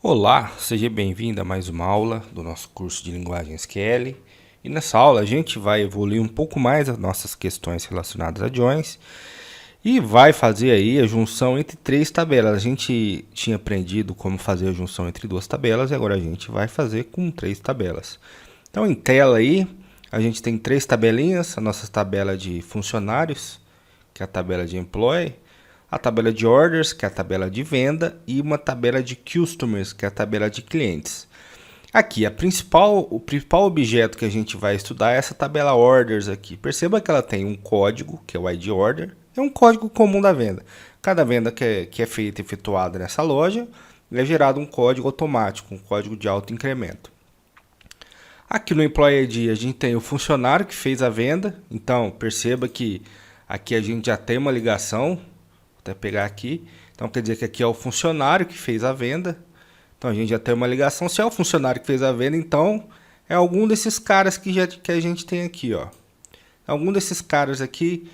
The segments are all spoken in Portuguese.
Olá, seja bem-vindo a mais uma aula do nosso curso de linguagem SQL. E nessa aula a gente vai evoluir um pouco mais as nossas questões relacionadas a joins e vai fazer aí a junção entre três tabelas. A gente tinha aprendido como fazer a junção entre duas tabelas e agora a gente vai fazer com três tabelas. Então em tela aí a gente tem três tabelinhas, a nossa tabela de funcionários, que é a tabela de employee, a tabela de orders, que é a tabela de venda, e uma tabela de customers, que é a tabela de clientes. Aqui, o principal objeto que a gente vai estudar é essa tabela orders aqui. Perceba que ela tem um código, que é o ID order, é um código comum da venda. Cada venda que é feita e efetuada nessa loja, é gerado um código automático, um código de alto incremento. Aqui no Employee ID a gente tem o funcionário que fez a venda, então perceba que aqui a gente já tem uma ligação. Vou até pegar aqui. Então quer dizer que aqui é o funcionário que fez a venda. Então a gente já tem uma ligação. Se é o funcionário que fez a venda, então é algum desses caras que a gente tem aqui, ó. Algum desses caras aqui.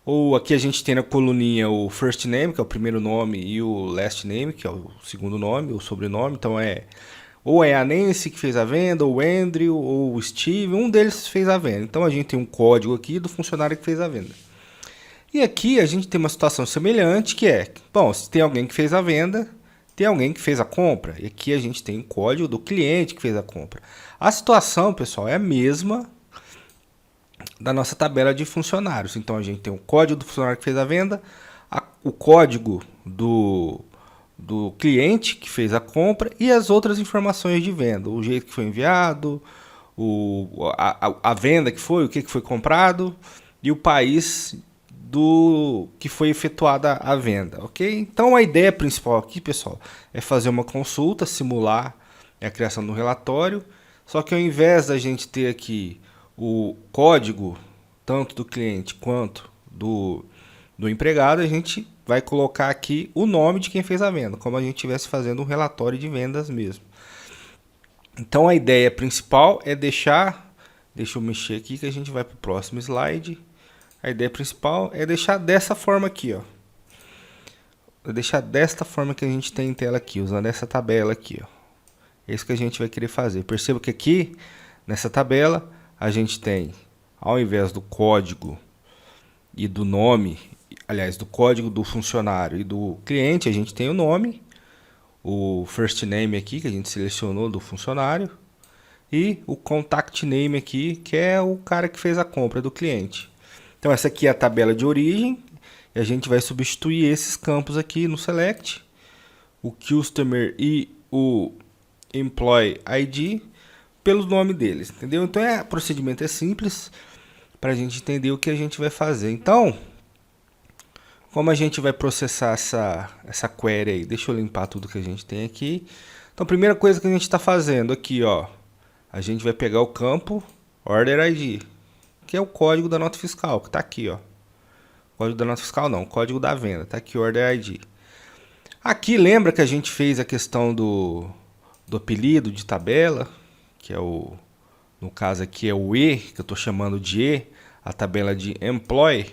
Ou aqui a gente tem na coluninha o first name, que é o primeiro nome, e o last name, que é o segundo nome, o sobrenome. Então ou é a Nancy que fez a venda, ou o Andrew, ou o Steve, um deles fez a venda. Então a gente tem um código aqui do funcionário que fez a venda. E aqui a gente tem uma situação semelhante que é, bom, se tem alguém que fez a venda, tem alguém que fez a compra. E aqui a gente tem o código do cliente que fez a compra. A situação, pessoal, é a mesma da nossa tabela de funcionários. Então a gente tem o código do funcionário que fez a venda, o código do cliente que fez a compra e as outras informações de venda. O jeito que foi enviado, a venda que foi, o que foi comprado e o país do que foi efetuada a venda, ok? Então a ideia principal aqui, pessoal, é fazer uma consulta, simular a criação do relatório, só que ao invés da gente ter aqui o código tanto do cliente quanto do empregado, a gente vai colocar aqui o nome de quem fez a venda, como a gente estivesse fazendo um relatório de vendas mesmo. Então a ideia principal é deixa eu mexer aqui que a gente vai para o próximo slide. A ideia principal é deixar dessa forma aqui, ó. Vou deixar desta forma que a gente tem em tela aqui, usando essa tabela aqui, ó. É isso que a gente vai querer fazer. Perceba que aqui, nessa tabela, a gente tem, ao invés do código e do nome, aliás, do código do funcionário e do cliente, a gente tem o nome, o first name aqui, que a gente selecionou do funcionário, e o contact name aqui, que é o cara que fez a compra do cliente. Então essa aqui é a tabela de origem e a gente vai substituir esses campos aqui no select, o customer e o employee ID pelo nome deles, entendeu? Então o procedimento é simples para a gente entender o que a gente vai fazer. Então, como a gente vai processar essa query aí? Deixa eu limpar tudo que a gente tem aqui. Então a primeira coisa que a gente está fazendo aqui, ó, a gente vai pegar o campo order ID, que é o código da nota fiscal, que está aqui, ó. Código da nota fiscal não, código da venda, está aqui o Order ID. Aqui lembra que a gente fez a questão do apelido de tabela, que é no caso aqui é o E, que eu estou chamando de E, a tabela de Employee.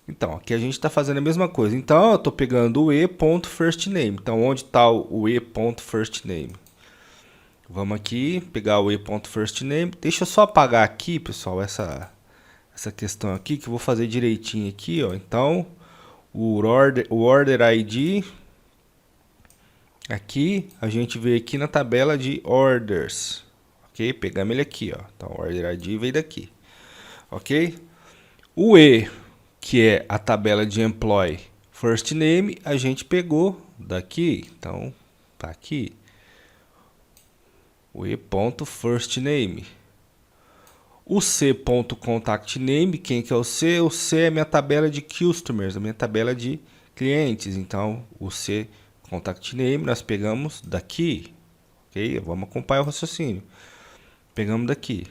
Então, aqui a gente está fazendo a mesma coisa. Então, eu estou pegando o E.firstName. Então, onde está o E.firstName? Vamos aqui, pegar o E.firstName. Deixa eu só apagar aqui, pessoal, essa questão aqui, que eu vou fazer direitinho aqui, ó. Então, o order ID, aqui, a gente veio aqui na tabela de orders, ok? Pegamos ele aqui, ó. Então, o order ID veio daqui, ok? O E, que é a tabela de employee first name, a gente pegou daqui, então, tá aqui. O E.firstName. O C.contactName, quem que é o C? O C é minha tabela de customers, a minha tabela de clientes. Então, o C contact name nós pegamos daqui, ok? Vamos acompanhar o raciocínio. Pegamos daqui.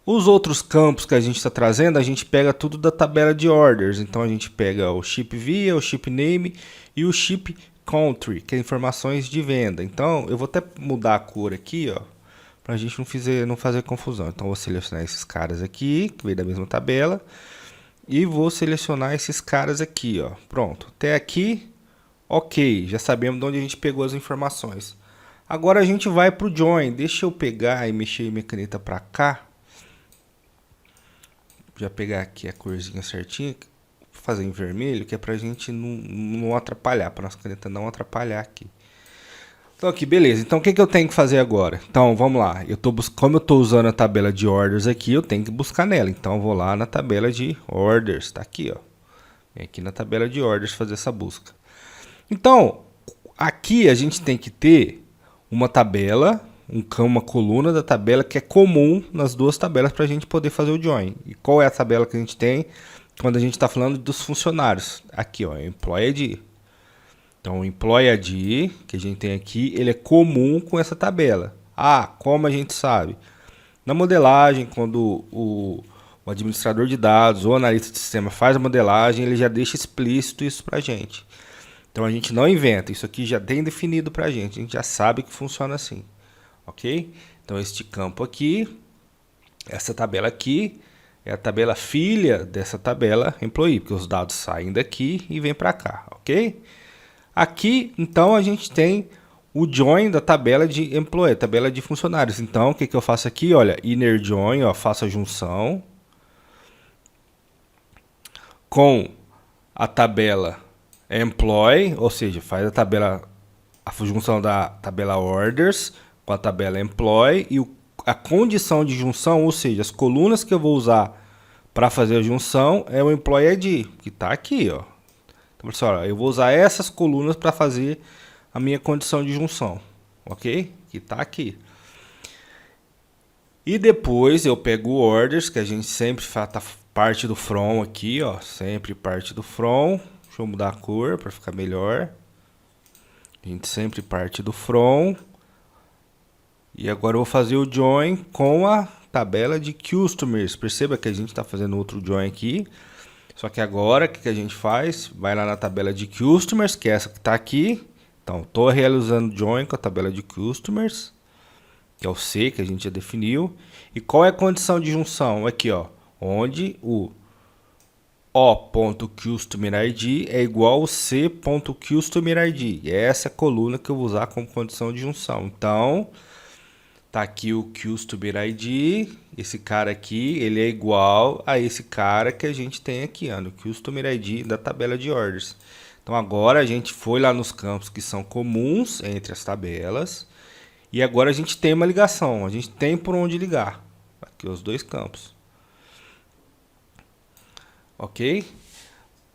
Os outros campos que a gente está trazendo, a gente pega tudo da tabela de orders. Então, a gente pega o ship via, o ship name e o ship country, que é informações de venda. Então, eu vou até mudar a cor aqui, ó, para a gente não fazer confusão. Então, vou selecionar esses caras aqui, que veio da mesma tabela, e vou selecionar esses caras aqui, ó. Pronto. Até aqui, Ok, já sabemos de onde a gente pegou as informações. Agora a gente vai para o join. Deixa eu pegar e mexer minha caneta para cá. Já pegar aqui a corzinha certinha, fazer em vermelho, que é pra gente não atrapalhar, para nossa caneta não atrapalhar aqui. Então aqui, beleza. Então o que eu tenho que fazer agora? Então vamos lá. Como eu estou usando a tabela de orders aqui, eu tenho que buscar nela. Então eu vou lá na tabela de orders, está aqui, ó. Vem aqui na tabela de orders fazer essa busca. Então aqui a gente tem que ter uma tabela, uma coluna da tabela que é comum nas duas tabelas para a gente poder fazer o join. E qual é a tabela que a gente tem quando a gente está falando dos funcionários? Aqui, ó, Employee ID. Então, o Employee ID que a gente tem aqui, ele é comum com essa tabela. Ah, como a gente sabe? Na modelagem, quando o administrador de dados ou analista de sistema faz a modelagem, ele já deixa explícito isso para a gente. Então, a gente não inventa, isso aqui já tem definido para a gente já sabe que funciona assim. Ok? Então, este campo aqui, essa tabela aqui, é a tabela filha dessa tabela Employee, porque os dados saem daqui e vêm para cá, ok? Aqui, então, a gente tem o join da tabela de Employee, tabela de funcionários. Então, o que eu faço aqui? Olha, inner join, ó, faço a junção com a tabela Employee, ou seja, faz a junção da tabela Orders com a tabela Employee e a condição de junção, ou seja, as colunas que eu vou usar para fazer a junção é o Employee ID, que está aqui, ó. Então, pessoal, eu vou usar essas colunas para fazer a minha condição de junção, ok? Que está aqui. E depois eu pego o Orders, que a gente sempre tá parte do from aqui, ó, sempre parte do from. Deixa eu mudar a cor para ficar melhor. A gente sempre parte do from. E agora eu vou fazer o join com a tabela de customers. Perceba que a gente está fazendo outro join aqui. Só que agora o que a gente faz? Vai lá na tabela de customers, que é essa que está aqui. Então, estou realizando join com a tabela de customers, que é o C que a gente já definiu. E qual é a condição de junção? Aqui, ó, onde o O.CustomerID é igual ao C.CustomerID. E é essa coluna que eu vou usar como condição de junção. Então, tá aqui o CustomerID. Esse cara aqui, ele é igual a esse cara que a gente tem aqui, ó, no CustomerID da tabela de orders. Então, agora a gente foi lá nos campos que são comuns entre as tabelas. E agora a gente tem uma ligação. A gente tem por onde ligar. Aqui os dois campos. Ok?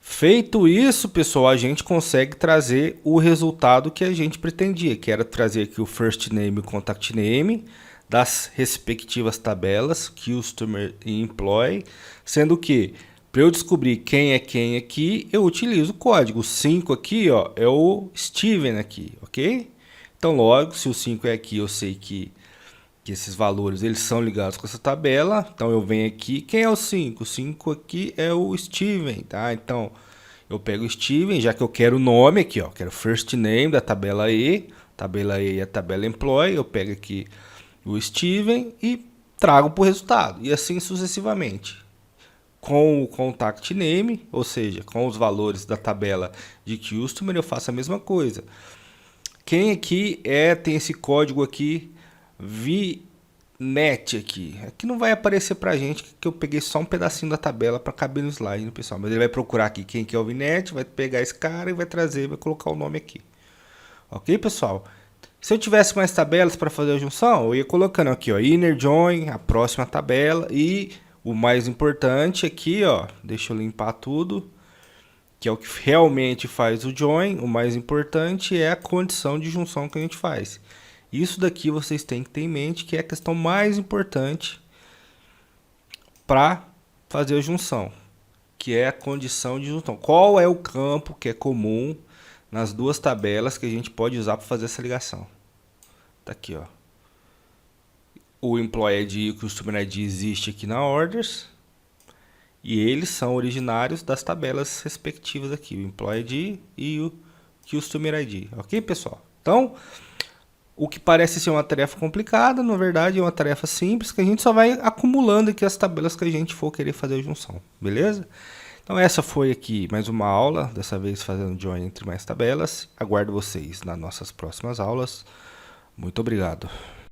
Feito isso, pessoal, a gente consegue trazer o resultado que a gente pretendia, que era trazer aqui o first name e o contact name das respectivas tabelas, customer e employee, sendo que para eu descobrir quem é quem aqui, eu utilizo o código. O 5 aqui, ó, é o Steven aqui, ok? Então, logo, se o 5 é aqui, eu sei que esses valores eles são ligados com essa tabela. Então eu venho aqui, quem é o 5? O 5 aqui é o Steven, tá? Então eu pego o Steven, já que eu quero o nome aqui, ó, quero first name da tabela E é a tabela employee, eu pego aqui o Steven e trago para o resultado, e assim sucessivamente. Com o contact name, ou seja, com os valores da tabela de customer, eu faço a mesma coisa. Quem aqui tem esse código aqui VNet aqui. Aqui não vai aparecer pra gente, que eu peguei só um pedacinho da tabela para caber no slide, né, pessoal? Mas ele vai procurar aqui quem que é o VNet, vai pegar esse cara e vai trazer, vai colocar o nome aqui. Ok, pessoal? Se eu tivesse mais tabelas para fazer a junção, eu ia colocando aqui, ó, inner join, a próxima tabela, e o mais importante aqui, ó, deixa eu limpar tudo, que é o que realmente faz o join. O mais importante é a condição de junção que a gente faz. Isso daqui vocês têm que ter em mente, que é a questão mais importante para fazer a junção, que é a condição de junção. Qual é o campo que é comum nas duas tabelas que a gente pode usar para fazer essa ligação? Tá aqui, ó. O Employee ID e o Customer ID existe aqui na Orders, e eles são originários das tabelas respectivas aqui, o Employee ID e o Customer ID. Ok, pessoal? Então, o que parece ser uma tarefa complicada, na verdade é uma tarefa simples, que a gente só vai acumulando aqui as tabelas que a gente for querer fazer a junção, beleza? Então essa foi aqui mais uma aula, dessa vez fazendo join entre mais tabelas. Aguardo vocês nas nossas próximas aulas. Muito obrigado.